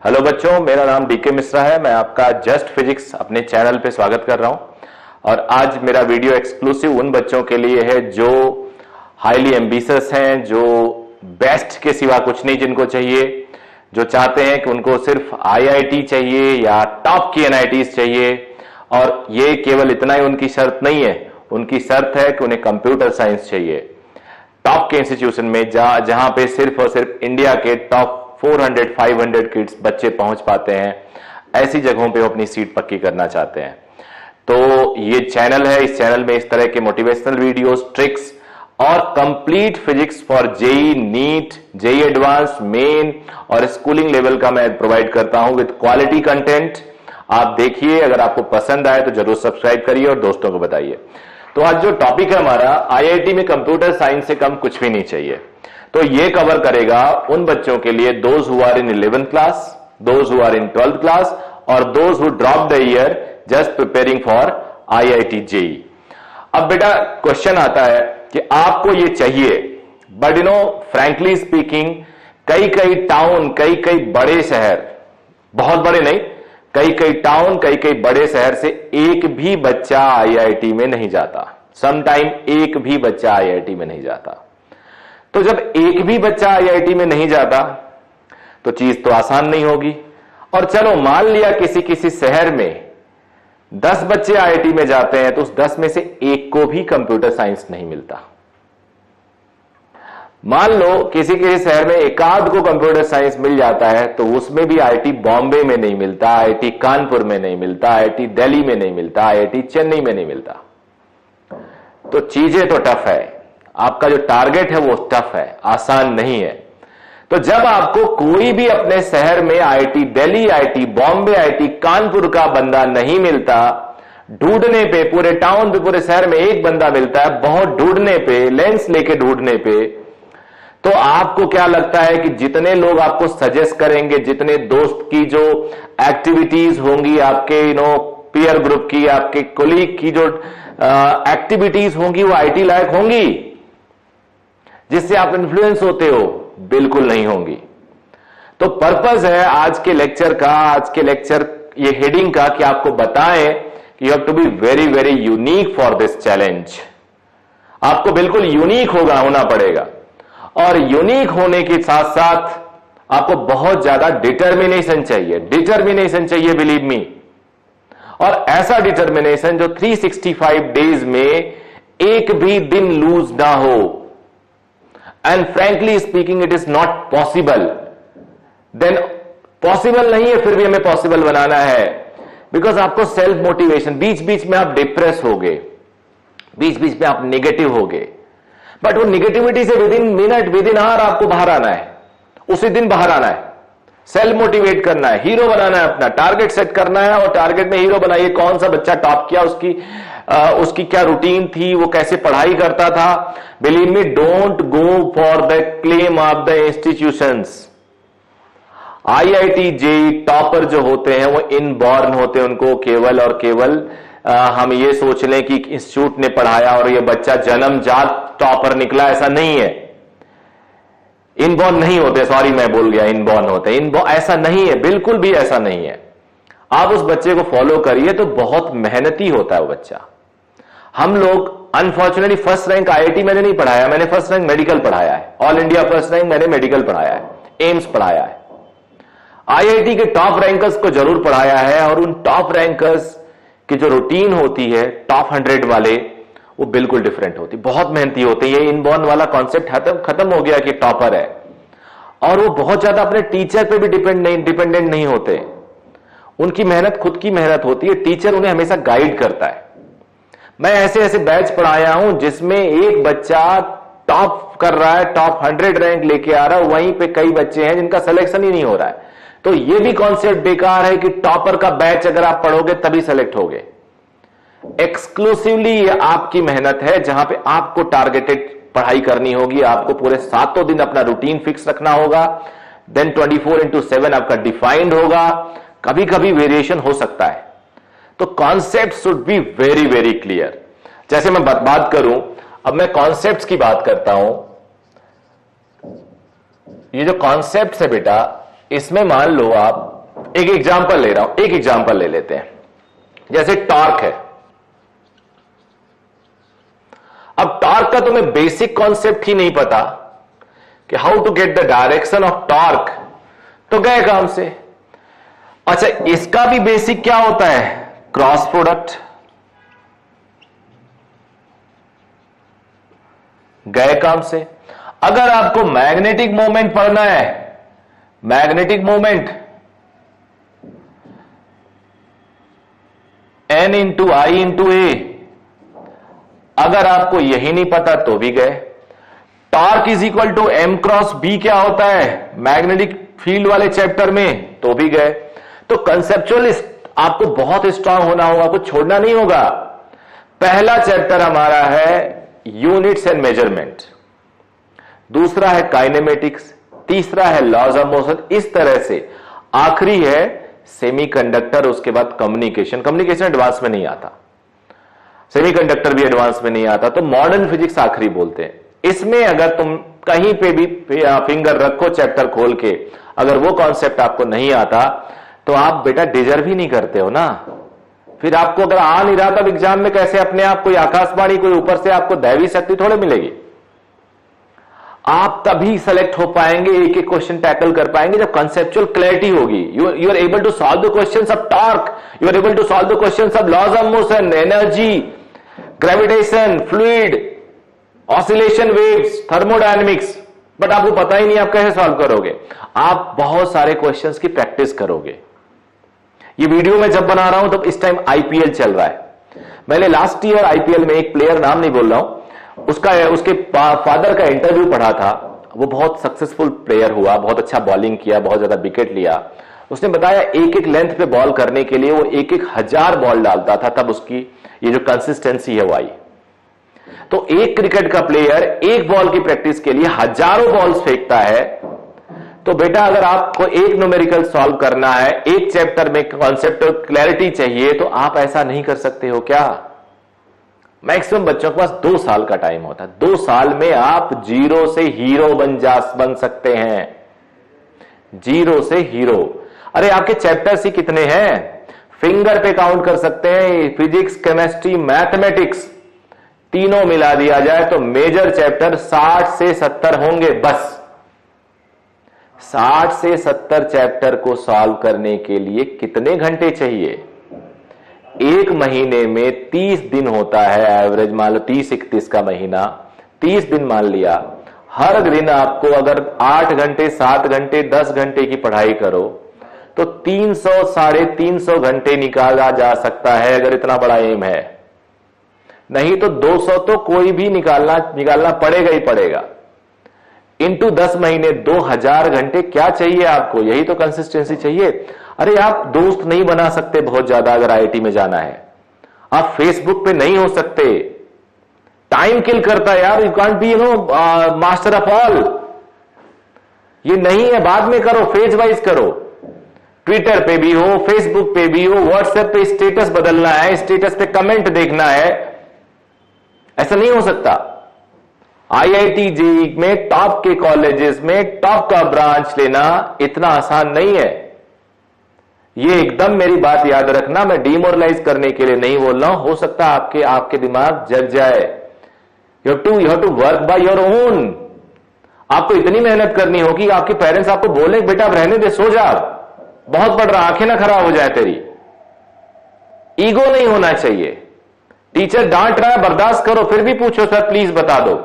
Hello बच्चों, मेरा नाम डीके मिश्रा है। मैं आपका जस्ट फिजिक्स अपने चैनल पे स्वागत कर रहा हूं। और आज मेरा वीडियो एक्सक्लूसिव उन बच्चों के लिए है जो हाईली एम्बिशियस हैं, जो बेस्ट के सिवा कुछ नहीं जिनको चाहिए, जो चाहते हैं कि उनको सिर्फ आईआईटी चाहिए या टॉप की एनआईटीज चाहिए। और ये केवल इतना ही उनकी शर्त नहीं है, उनकी शर्त है कि उन्हें कंप्यूटर साइंस चाहिए टॉप के इंस्टीट्यूशन में, जहां पे सिर्फ और सिर्फ इंडिया के टॉप 400-500 किड्स बच्चे पहुंच पाते हैं। ऐसी जगहों पे वो अपनी सीट पक्की करना चाहते हैं। तो ये चैनल है, इस चैनल में इस तरह के मोटिवेशनल वीडियोस, ट्रिक्स और complete physics for JEE, NEET, JEE advance, main और स्कूलिंग लेवल का मैं प्रोवाइड करता हूं विद क्वालिटी कंटेंट। आप देखिए, अगर आपको पसंद आए तो जरूर सब्सक्राइब करिए और दोस्तों को बताइए। तो आज जो टॉपिक है हमारा, आईआईटी में कंप्यूटर साइंस से कम कुछ भी नहीं चाहिए। तो ये कवर करेगा उन बच्चों के लिए those who are in 11th class, those who are in 12th class और those who drop the year just preparing for IIT JEE. अब बेटा क्वेश्चन आता है कि आपको ये चाहिए, बट फ्रैंकली स्पीकिंग, कई कई टाउन, कई कई बड़े शहर, बहुत बड़े नहीं, कई कई टाउन, कई कई बड़े शहर से एक भी बच्चा आईआईटी में नहीं जाता। समटाइम एक भी बच्चा आईआईटी में नहीं जाता। तो जब एक भी बच्चा आईआईटी में नहीं जाता तो चीज तो आसान नहीं होगी। और चलो मान लिया किसी किसी शहर में 10 बच्चे आईआईटी में जाते हैं तो उस 10 में से एक को भी कंप्यूटर साइंस नहीं मिलता। मान लो किसी किसी शहर में एकाध को कंप्यूटर साइंस मिल जाता है तो उसमें भी आईआईटी बॉम्बे में नहीं मिलता, आईआईटी कानपुर में नहीं मिलता, आईआईटी दिल्ली में नहीं मिलता, आईआईटी चेन्नई में नहीं मिलता। तो चीजें तो टफ है, आपका जो टारगेट है वो टफ है, आसान नहीं है। तो जब आपको कोई भी अपने शहर में IIT Delhi, IIT Bombay, IIT Kanpur का बंदा नहीं मिलता, ढूंढने पे, पूरे टाउन पे, पूरे शहर में एक बंदा मिलता है, बहुत ढूंढने पे, लेंस लेके ढूंढने पे, तो आपको क्या लगता है कि जितने लोग आपको सजेस्ट करेंगे, जितने दोस्त की जो एक्टिविटीज होंगी, आपके पीयर ग्रुप की, आपके कोलीग की जो एक्टिविटीज होंगी, वो आईटी लायक होंगी जिससे आप इन्फ्लुएंस होते हो? बिल्कुल नहीं होंगी। तो पर्पस है आज के लेक्चर का, आज के लेक्चर ये हेडिंग का, कि आपको बताएं कि you have to be very very unique for this challenge. आपको बिल्कुल यूनिक होना पड़ेगा। और यूनिक होने के साथ साथ आपको बहुत ज्यादा डिटर्मिनेशन चाहिए, डिटर्मिनेशन चाहिए, बिलीव मी। और ऐसा डिटर्मिनेशन जो 365 डेज में एक भी दिन लूज ना हो। And frankly speaking it is not possible. Then possible नहीं है, फिर भी हमें पॉसिबल बनाना है। बिकॉज आपको सेल्फ मोटिवेशन, बीच बीच में आप डिप्रेस हो गए, बीच बीच में आप नेगेटिव हो गए, बट वो निगेटिविटी से within minute, within hour आपको बाहर आना है, उसी दिन बाहर आना है। सेल्फ मोटिवेट करना है, हीरो बनाना है, अपना टारगेट सेट करना है और टारगेट में हीरो बनाइए। कौन सा बच्चा टॉप किया, उसकी क्या रूटीन थी, वो कैसे पढ़ाई करता था। Believe me, don't go for the claim of the institutions. IIT JEE topper जो होते हैं वो इनबॉर्न होते हैं। उनको केवल और केवल हम ये सोच लें कि इंस्टीट्यूट ने पढ़ाया और ये बच्चा जन्मजात टॉपर निकला, ऐसा नहीं है। इनबॉर्न नहीं होते, सॉरी मैं बोल गया, इनबॉर्न होते हैं। ऐसा नहीं है, बिल्कुल भी ऐसा नहीं है। आप उस बच्चे को फॉलो करिए तो बहुत मेहनती होता है वो बच्चा। हम लोग अनफॉर्चुनेटली फर्स्ट रैंक आईआईटी मैंने नहीं पढ़ाया, मैंने फर्स्ट रैंक मेडिकल पढ़ाया है। ऑल इंडिया फर्स्ट रैंक मैंने मेडिकल पढ़ाया है, एम्स पढ़ाया है। आईआईटी के टॉप रैंकर्स को जरूर पढ़ाया है। और उन टॉप रैंकर्स की जो रूटीन होती है, टॉप 100 वाले, वो बिल्कुल डिफरेंट होती, बहुत मेहनती होते हैं। ये इनबॉर्न वाला कॉन्सेप्ट खत्म हो गया कि टॉपर है। और वो बहुत ज्यादा अपने टीचर पे भी डिपेंडेंट नहीं होते। उनकी मेहनत खुद की मेहनत होती है, टीचर उन्हें हमेशा गाइड करता है। मैं ऐसे ऐसे बैच पढ़ाया हूं जिसमें एक बच्चा टॉप कर रहा है, टॉप 100 रैंक लेके आ रहा है, वहीं पे कई बच्चे हैं जिनका सिलेक्शन ही नहीं हो रहा है। तो यह भी कॉन्सेप्ट बेकार है कि टॉपर का बैच अगर आप पढ़ोगे तभी सेलेक्ट होगे। एक्सक्लूसिवली ये आपकी मेहनत है, जहां पे आपको टारगेटेड पढ़ाई करनी होगी। आपको पूरे 7 दिन अपना रूटीन फिक्स रखना होगा। देन 24/7 आपका डिफाइंड होगा। कभी कभी वेरिएशन हो सकता है। तो concept should be very very clear. जैसे मैं बात करूं, अब मैं कॉन्सेप्ट्स की बात करता हूं। ये जो कॉन्सेप्ट्स है बेटा, इसमें मान लो आप एक एग्जांपल ले रहा हूं, एक एग्जांपल ले लेते हैं, जैसे टॉर्क है। अब टॉर्क का तुम्हें बेसिक कॉन्सेप्ट ही नहीं पता कि how to get the direction of torque, तो गए काम से। अच्छा, इसका भी बेसिक क्या होता है? Cross product. गए काम से। अगर आपको मैग्नेटिक मोमेंट पढ़ना है, magnetic moment N into I into A, अगर आपको यही नहीं पता तो भी गए। Torque is equal to M cross B क्या होता है मैग्नेटिक फील्ड वाले चैप्टर में, तो भी गए। तो कंसेप्चुअल आपको बहुत स्ट्रांग होना होगा, कुछ छोड़ना नहीं होगा। पहला चैप्टर हमारा है यूनिट्स एंड मेजरमेंट, दूसरा है काइनेमेटिक्स, तीसरा है लॉज ऑफ मोशन। इस तरह से आखिरी है सेमीकंडक्टर, उसके बाद कम्युनिकेशन। कम्युनिकेशन एडवांस में नहीं आता, सेमीकंडक्टर भी एडवांस में नहीं आता, तो मॉडर्न फिजिक्स आखिरी बोलते हैं। इसमें अगर तुम कहीं पे भी फिंगर रखो चैप्टर खोल के, अगर वो कॉन्सेप्ट आपको नहीं आता तो आप बेटा डिजर्व ही नहीं करते हो ना। फिर आपको अगर आ नहीं रहा तब एग्जाम में कैसे अपने आप कोई आकाशवाणी, कोई ऊपर से आपको दैवी शक्ति थोड़े मिलेगी। आप तभी सेलेक्ट हो पाएंगे, एक एक क्वेश्चन टैकल कर पाएंगे जब कंसेप्चुअल क्लैरिटी होगी। You are able to solve the questions of torque, you are able to solve the questions of laws of motion, energy, gravitation, fluid, oscillation waves, thermodynamics, but आपको पता ही नहीं आप कैसे solve करोगे। आप बहुत सारे क्वेश्चंस की प्रैक्टिस करोगे। ये वीडियो मैं जब बना रहा हूं तब इस टाइम आईपीएल चल रहा है। मैंने लास्ट ईयर आईपीएल में एक प्लेयर, नाम नहीं बोल रहा हूं, उसके फादर का इंटरव्यू पढ़ा था। वो बहुत सक्सेसफुल प्लेयर हुआ, बहुत अच्छा बॉलिंग किया, बहुत ज्यादा विकेट लिया। उसने बताया एक एक लेंथ पे बॉल करने के लिए वो एक एक 1000 बॉल डालता था, तब उसकी ये जो कंसिस्टेंसी है वो आई। तो एक क्रिकेट का प्लेयर एक बॉल की प्रैक्टिस के लिए हजारों बॉल्स फेंकता है। तो बेटा अगर आपको एक न्यूमेरिकल सॉल्व करना है, एक चैप्टर में कॉन्सेप्ट क्लैरिटी चाहिए, तो आप ऐसा नहीं कर सकते हो क्या? मैक्सिमम बच्चों के पास 2 साल का टाइम होता है। 2 साल में आप जीरो से हीरो बन सकते हैं। जीरो से हीरो। अरे आपके चैप्टर्स ही कितने हैं? फिंगर पे काउंट कर सकते हैं। फिजिक्स, केमिस्ट्री, मैथमेटिक्स तीनों मिला दिया जाए तो मेजर चैप्टर 60 से 70 होंगे बस। 60 से 70 चैप्टर को सॉल्व करने के लिए कितने घंटे चाहिए? एक महीने में 30 दिन होता है एवरेज, मान लो 30-31 का महीना, 30 दिन मान लिया। हर दिन आपको अगर 8 घंटे, 7 घंटे, 10 घंटे की पढ़ाई करो तो 300, 350 घंटे निकाला जा सकता है अगर इतना बड़ा एम है। नहीं तो 200 तो कोई भी निकालना पड़ेगा ही पड़ेगा। इंटू 10 महीने 2000 घंटे क्या चाहिए आपको? यही तो कंसिस्टेंसी चाहिए। अरे आप दोस्त नहीं बना सकते बहुत ज्यादा अगर आईआईटी में जाना है। आप फेसबुक पे नहीं हो सकते, टाइम किल करता है यार। You can't be master of all. ये नहीं है, बाद में करो, फेज वाइज करो। ट्विटर पे भी हो, फेसबुक पे भी हो, व्हाट्सएप पे स्टेटस बदलना है, स्टेटस पे कमेंट देखना है, ऐसा नहीं हो सकता। आईआईटी जेईई में टॉप के कॉलेजेस में टॉप का ब्रांच लेना इतना आसान नहीं है। ये एकदम मेरी बात याद रखना, मैं डिमोरलाइज करने के लिए नहीं बोल रहा हूं। हो सकता है आपके दिमाग जग जाए। You have to work by your own. आपको इतनी मेहनत करनी होगी, आपके पेरेंट्स आपको बोले बेटा अब रहने दे, सो जा, बहुत पढ़ रहा, आंखें ना खराब हो जाए तेरी। ईगो नहीं होना चाहिए। टीचर डांट रहा है, बर्दाश्त करो, फिर भी पूछो सर प्लीज बता दो।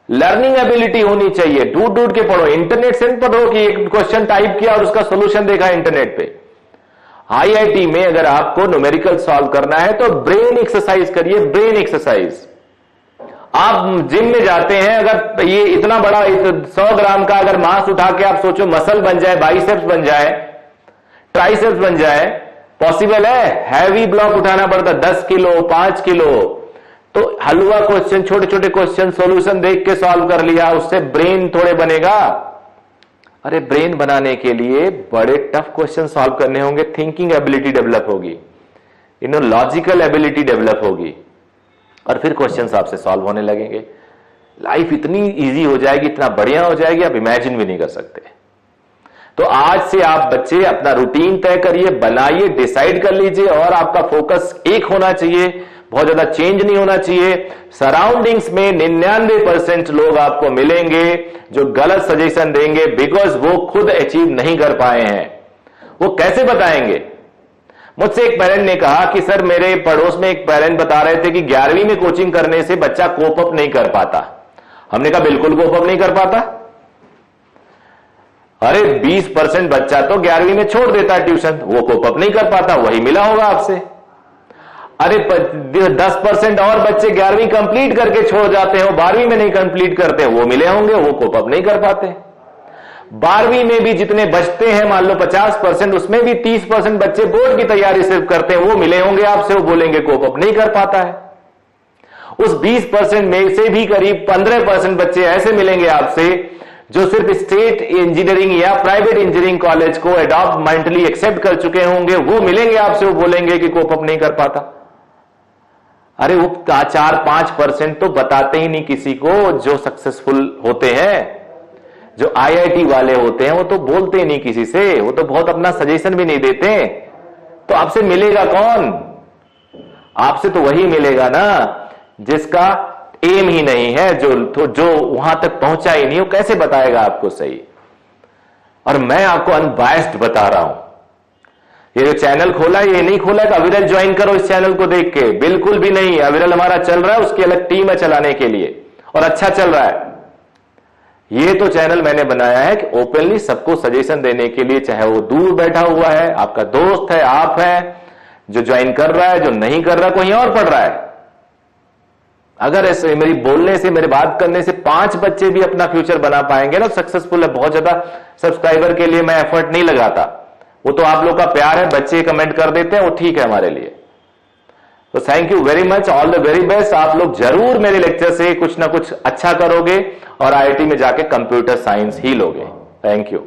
लर्निंग एबिलिटी होनी चाहिए। ढूंढ ढूंढ के पढ़ो, इंटरनेट से पढ़ो कि एक क्वेश्चन टाइप किया और उसका सोल्यूशन देखा इंटरनेट पे। आईआईटी में अगर आपको न्यूमेरिकल सॉल्व करना है तो ब्रेन एक्सरसाइज करिए, ब्रेन एक्सरसाइज। आप जिम में जाते हैं, अगर ये इतना बड़ा 100 ग्राम का अगर मांस उठा के आप सोचो मसल बन जाए, बाइसेप्स बन जाए, ट्राइसेप्स बन जाए, पॉसिबल है? हैवी ब्लॉक उठाना पड़ता, 10 किलो, 5 किलो। तो हलवा क्वेश्चन, छोटे छोटे क्वेश्चन सॉल्यूशन देख के सॉल्व कर लिया, उससे ब्रेन थोड़े बनेगा। अरे ब्रेन बनाने के लिए बड़े टफ क्वेश्चन सॉल्व करने होंगे, थिंकिंग एबिलिटी डेवलप होगी, लॉजिकल एबिलिटी डेवलप होगी, और फिर क्वेश्चंस आपसे सॉल्व होने लगेंगे। लाइफ इतनी इजी हो जाएगी, इतना बढ़िया हो जाएगी, आप इमेजिन भी नहीं कर सकते। तो आज से आप बच्चे अपना रूटीन तय करिए, बनाइए, डिसाइड कर लीजिए और आपका फोकस एक होना चाहिए, बहुत ज्यादा चेंज नहीं होना चाहिए। सराउंडिंग्स में 99% लोग आपको मिलेंगे जो गलत सजेशन देंगे बिकॉज वो खुद अचीव नहीं कर पाए हैं। वो कैसे बताएंगे? मुझसे एक पेरेंट ने कहा कि सर मेरे पड़ोस में एक पेरेंट बता रहे थे कि 11वीं में कोचिंग करने से बच्चा कोप अप नहीं कर पाता। हमने कहा बिल्कुल कोप अप नहीं कर पाता। अरे 20% बच्चा तो 11वीं में छोड़ देता है ट्यूशन, वो कोप अप नहीं कर पाता, वही मिला होगा आपसे। अरे 10% और बच्चे 11वीं कंप्लीट करके छोड़ जाते हैं, वो 12वीं में नहीं कंप्लीट करते हैं, वो मिले होंगे, वो कोप अप नहीं कर पाते। 12वीं में भी जितने बचते हैं, मान लो 50%, उसमें भी 30% बच्चे बोर्ड की तैयारी सिर्फ करते हैं, वो मिले होंगे आपसे, वो बोलेंगे कोप अप नहीं कर पाता है। उस 20% में से भी करीब 15% बच्चे ऐसे मिलेंगे आपसे जो सिर्फ स्टेट इंजीनियरिंग या प्राइवेट इंजीनियरिंग कॉलेज को एडॉप्ट मेंटली एक्सेप्ट कर चुके होंगे, वो मिलेंगे आपसे, वो बोलेंगे कि कोप अप नहीं कर पाता। अरे वो 4-5% तो बताते ही नहीं किसी को जो सक्सेसफुल होते हैं। जो आईआईटी वाले होते हैं वो तो बोलते ही नहीं किसी से, वो तो बहुत अपना सजेशन भी नहीं देते। तो आपसे मिलेगा कौन? आपसे तो वही मिलेगा ना जिसका एम ही नहीं है, जो वहां तक पहुंचा ही नहीं, वो कैसे बताएगा आपको सही? और मैं आपको अनबायस्ड बता रहा हूं, ये जो चैनल खोला ये नहीं खोला कि अविरल ज्वाइन करो इस चैनल को देख के, बिल्कुल भी नहीं। अविरल हमारा चल रहा है, उसकी अलग टीम है चलाने के लिए और अच्छा चल रहा है। ये तो चैनल मैंने बनाया है कि ओपनली सबको सजेशन देने के लिए, चाहे वो दूर बैठा हुआ है, आपका दोस्त है, आप है, जो ज्वाइन कर रहा है, जो नहीं कर रहा, कोई और पढ़ रहा है। अगर ऐसे मेरी बोलने से, मेरे बात करने से 5 बच्चे भी अपना फ्यूचर बना पाएंगे ना, सक्सेसफुल है। बहुत ज्यादा सब्सक्राइबर के लिए मैं एफर्ट नहीं लगाता, वो तो आप लोग का प्यार है, बच्चे कमेंट कर देते हैं, वो ठीक है हमारे लिए। तो thank you very much, all the very best. आप लोग जरूर मेरे लेक्चर से कुछ ना कुछ अच्छा करोगे और आईआईटी में जाके कंप्यूटर साइंस ही लोगे। Thank you.